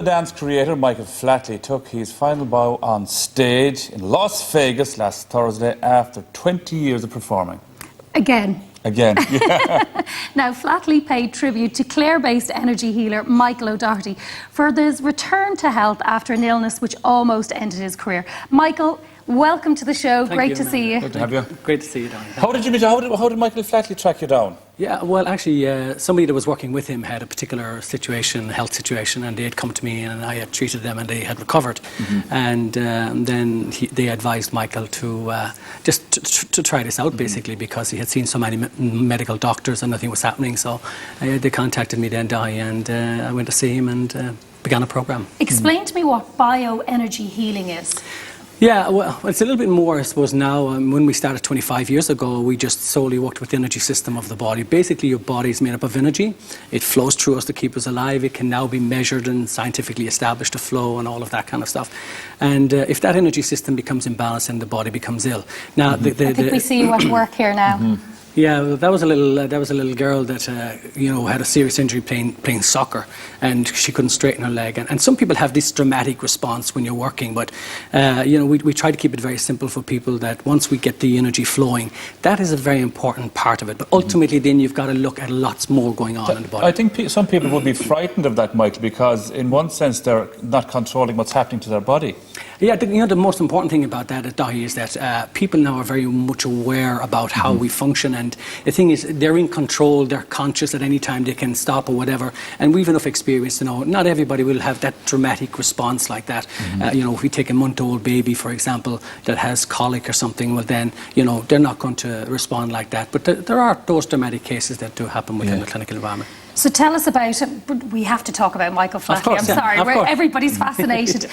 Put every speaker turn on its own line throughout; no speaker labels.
dance creator Michael Flatley took his final bow on stage in Las Vegas last Thursday after 20 years of performing.
Again.
Yeah.
Now, Flatley paid tribute to Clare-based energy healer Michael Doherty for his return to health after an illness which almost ended his career. Michael, welcome to the show. Great to see you.
Good to have you.
Great to see you, Donny.
How did you meet? How did Michael Flatley track you down?
Yeah, well, actually, somebody that was working with him had a particular situation, health situation, and they had come to me and I had treated them and they had recovered. And then they advised Michael to just to try this out, basically, because he had seen so many medical doctors and nothing was happening. So they contacted me then, Di, and I went to see him and began a program.
Explain to me what bioenergy healing is.
Yeah, well, it's a little bit more, I suppose, now. When we started 25 years ago, we just solely worked with the energy system of the body. Basically, your body is made up of energy. It flows through us to keep us alive. It can now be measured and scientifically established to flow and all of that kind of stuff. And if that energy system becomes imbalanced, then the body becomes ill. Now,
I think we see you at work here now.
Yeah, well, that was a little girl that you know, had a serious injury playing soccer, and she couldn't straighten her leg. And some people have this dramatic response when you're working, but you know, we try to keep it very simple for people that once we get the energy flowing, that is a very important part of it. But ultimately, then you've got to look at lots more going on in the body.
I think some people would be frightened of that, Michael, because in one sense they're not controlling what's happening to their body.
Yeah, you know, the most important thing about that, Dahi, is that people now are very much aware about how we function, and the thing is, they're in control, they're conscious at any time, they can stop or whatever, and we've enough experience to know not everybody will have that dramatic response like that. You know, if we take a month-old baby, for example, that has colic or something, well then, you know, they're not going to respond like that. But there are those dramatic cases that do happen within the clinical environment.
So tell us about it. We have to talk about Michael Flatley. I'm sorry, everybody's fascinated.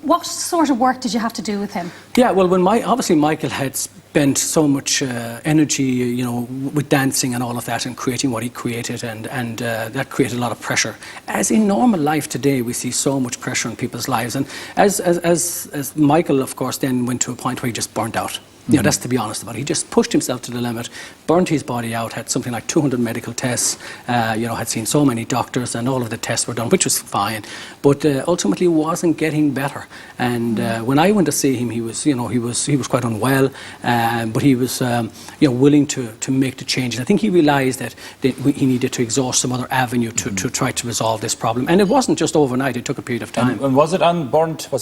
What sort of work did you have to do with him?
Yeah, well, obviously Michael had spent so much energy, you know, with dancing and all of that and creating what he created, and that created a lot of pressure. As in normal life today, we see so much pressure on people's lives, and as Michael, of course, then went to a point where he just burnt out. You know, that's to be honest about it. He just pushed himself to the limit, burnt his body out, had something like 200 medical tests, you know, had seen so many doctors, and all of the tests were done, which was fine, but ultimately wasn't getting better. And when I went to see him, he was, you know, he was quite unwell, but he was, you know, willing to make the change. And I think he realised that he needed to exhaust some other avenue to try to resolve this problem. And it wasn't just overnight; it took a period of time.
And was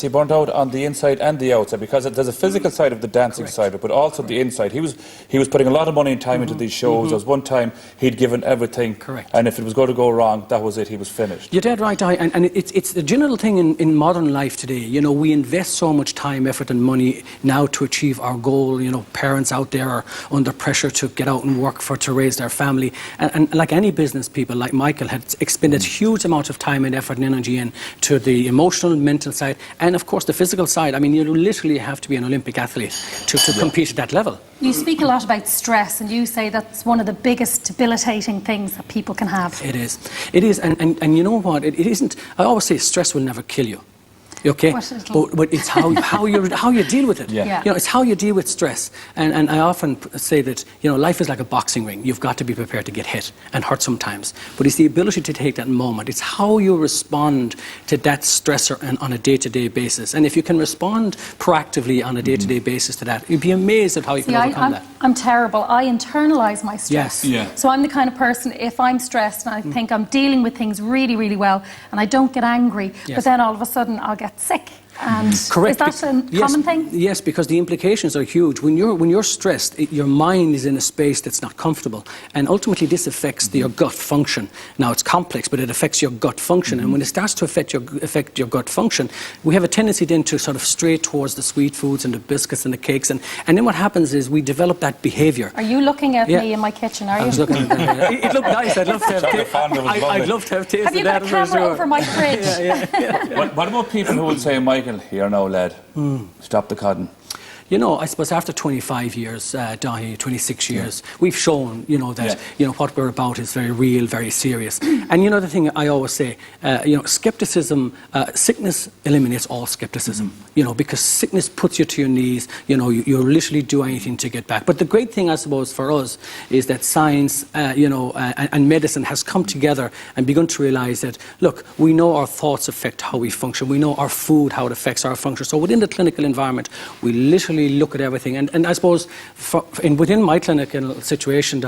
he burnt out on the inside and the outside? Because there's a physical side of the dancing side, but also the inside. He was putting a lot of money and time into these shows. There was one time he'd given everything. Correct. And if it was going to go wrong, that was it. He was finished.
You're dead right, and it's the general thing in modern life today. You know, we invest so much time, effort and money now to achieve our goal. You know, parents out there are under pressure to get out and work to raise their family. And like any business people, like Michael, had expended huge amount of time and effort and energy into the emotional, mental side, and of course the physical side. I mean, you literally have to be an Olympic athlete to compete at that level.
You speak a lot about stress, and you say that's one of the biggest debilitating things that people can have.
It is, and you know what? It isn't. I always say stress will never kill you. Okay, but it's how you deal with it.
Yeah.
You know, it's how you deal with stress. And I often say that, you know, life is like a boxing ring. You've got to be prepared to get hit and hurt sometimes. But it's the ability to take that moment. It's how you respond to that stressor on a day-to-day basis. And if you can respond proactively on a day-to-day basis to that, you'd be amazed at how you can overcome that.
I'm terrible. I internalise my stress.
Yes. Yeah.
So I'm the kind of person, if I'm stressed and I think I'm dealing with things really, really well, and I don't get angry, but then all of a sudden I'll get sick. And
correct.
Is that a common thing?
Yes, because the implications are huge. When you're stressed, your mind is in a space that's not comfortable, and ultimately this affects your gut function. Now it's complex, but it affects your gut function, and when it starts to affect your gut function, we have a tendency then to sort of stray towards the sweet foods and the biscuits and the cakes, and then what happens is we develop that behaviour.
Are you looking at me in my kitchen? Are you?
I was looking at that. It looked nice. I'd love to have tasted that.
Have you got a camera over my fridge?
What about people who would say, Michael, here now, lad, stop the cotton?
you know, I suppose after 25 years, 26 years, we've shown, you know, that, you know, what we're about is very real, very serious. And you know, the thing I always say, you know, skepticism, sickness eliminates all skepticism, you know, because sickness puts you to your knees, you know, you literally do anything to get back. But the great thing, I suppose, for us is that science, you know, and medicine has come together and begun to realize that, look, we know our thoughts affect how we function. We know our food, how it affects our function. So within the clinical environment, we literally look at everything. And I suppose within my clinical situation,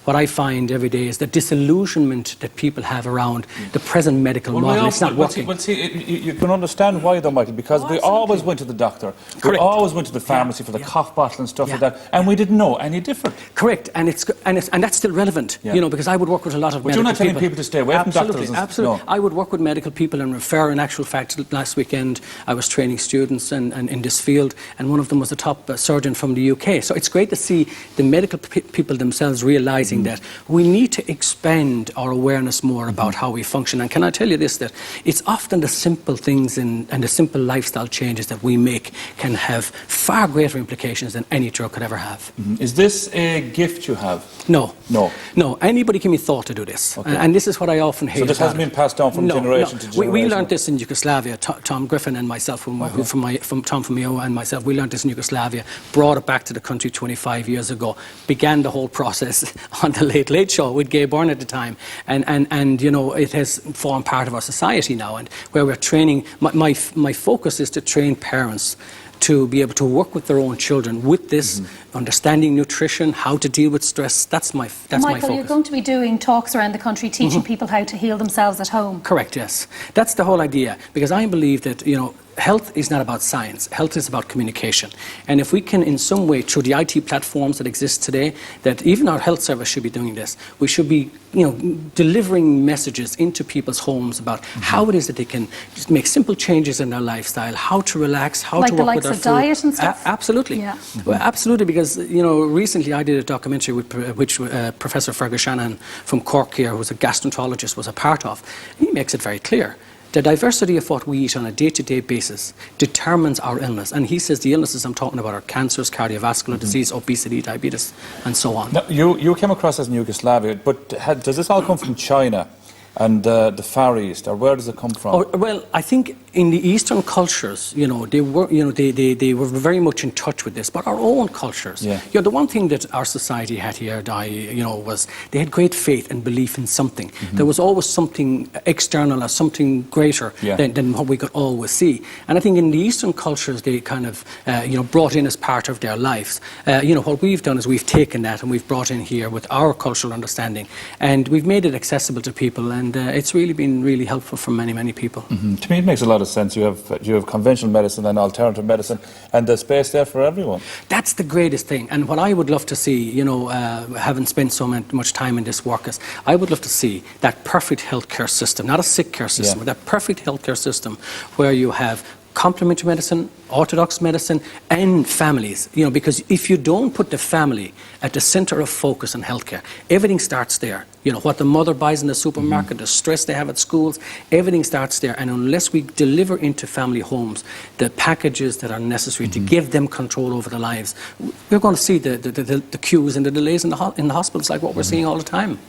what I find every day is the disillusionment that people have around the present medical model. It's not working.
Well, see, you can understand why, though, Michael, because we always went to the doctor. We always went to the pharmacy for the cough bottle and stuff like that, and we didn't know any different.
Correct, and that's still relevant, you know, because I would work with a lot of medical people. But you're not telling people to stay away from doctors. Absolutely. No. I would work with medical people and refer. In actual fact, last weekend I was training students and in this field, and one of them was a top surgeon from the UK. So it's great to see the medical people themselves realizing that we need to expand our awareness more about how we function. And can I tell you this, that it's often the simple things and the simple lifestyle changes that we make can have far greater implications than any drug could ever have.
Is this a gift you have?
No.
No.
No, anybody can be thought to do this. And this is what I often hate.
So this hasn't been passed down from generation to generation?
We learned this in Yugoslavia. Tom Griffin and myself, from Tom from Mayo and myself, we learned this in Yugoslavia, brought it back to the country 25 years ago, began the whole process on the Late Late Show with Gay Byrne at the time. And you know, it has formed part of our society now, and where we're training, my focus is to train parents to be able to work with their own children with this, understanding nutrition, how to deal with stress. That's my focus.
Michael, you're going to be doing talks around the country teaching people how to heal themselves at home.
Correct, yes. That's the whole idea, because I believe that, you know, health is not about science. Health is about communication. And if we can, in some way, through the IT platforms that exist today, that even our health service should be doing this, we should be, you know, delivering messages into people's homes about how it is that they can just make simple changes in their lifestyle, how to relax, how to work with their food. Like the likes of diet and stuff? Absolutely. Yeah. Well, absolutely, because, you know, recently I did a documentary which Professor Fergus Shannon from Cork here, who's a gastroenterologist, was a part of. He makes it very clear. The diversity of what we eat on a day-to-day basis determines our illness. And he says the illnesses I'm talking about are cancers, cardiovascular disease, obesity, diabetes, and so on.
Now, you came across as in Yugoslavia, but does this all come from China and the Far East, or where does it come from?
Oh, well, I think in the Eastern cultures, you know, they were very much in touch with this. But our own cultures, you know, the one thing that our society had here, you know, was they had great faith and belief in something. There was always something external or something greater than what we could always see. And I think in the Eastern cultures, they kind of, you know, brought in as part of their lives. You know, what we've done is we've taken that and we've brought in here with our cultural understanding, and we've made it accessible to people. And it's really been really helpful for many, many people. To
me, it makes a lot of sense. You have conventional medicine and alternative medicine, and there's space there for everyone.
That's the greatest thing. And what I would love to see, you know, having spent so much time in this work, is I would love to see that perfect healthcare system, not a sick care system, but that perfect healthcare system where you have complementary medicine, orthodox medicine, and families. You know, because if you don't put the family at the center of focus in healthcare, everything starts there. You know, what the mother buys in the supermarket, the stress they have at schools, everything starts there. And unless we deliver into family homes the packages that are necessary to give them control over their lives, we're going to see the queues and the delays in the hospitals like what we're seeing all the time.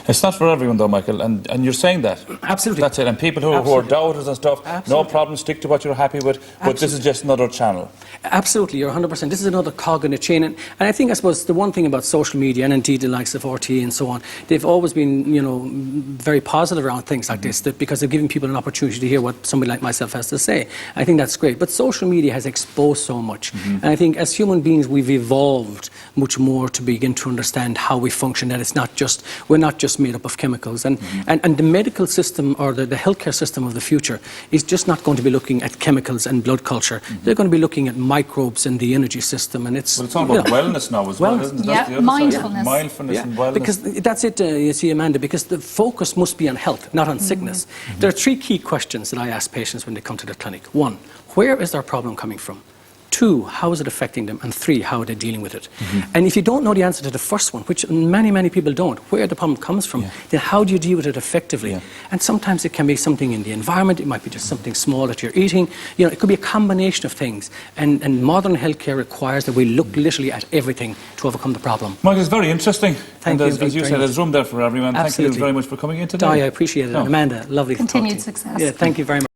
It's not for everyone, though, Michael, and you're saying that.
Absolutely.
That's it. And people who are doubters and stuff, no problem, stick to what you're happy with, but this is just another channel.
Absolutely, you're 100%. This is another cog in the chain. And I think, I suppose, the one thing about social media, and indeed the likes of RTE and so on, they've always been, you know, very positive around things like this, because they're giving people an opportunity to hear what somebody like myself has to say. I think that's great. But social media has exposed so much. And I think as human beings, we've evolved much more to begin to understand how we function, that it's not just, we're not just made up of chemicals. And the medical system, or the healthcare system of the future, is just not going to be looking at chemicals and blood culture. They're going to be looking at microbes in the energy system. And it's
all about wellness now as well, isn't it? That's the other
mindfulness.
Side. Mindfulness and wellness.
Because that's it, you see, Amanda, because the focus must be on health, not on sickness. There are three key questions that I ask patients when they come to the clinic. One, where is their problem coming from? 2, how is it affecting them? And 3, how are they dealing with it? And if you don't know the answer to the first one, which many, many people don't, where the problem comes from, then how do you deal with it effectively? And sometimes it can be something in the environment, it might be just something small that you're eating, you know, it could be a combination of things. And modern healthcare requires that we look literally at everything to overcome the problem.
Michael, it's very interesting.
Thank you.
As you said, there's room there for everyone.
Absolutely.
Thank you very much for coming in today.
Di, I appreciate it. And Amanda, lovely
Continued
to talk to you.
success.
Yeah, thank you very much.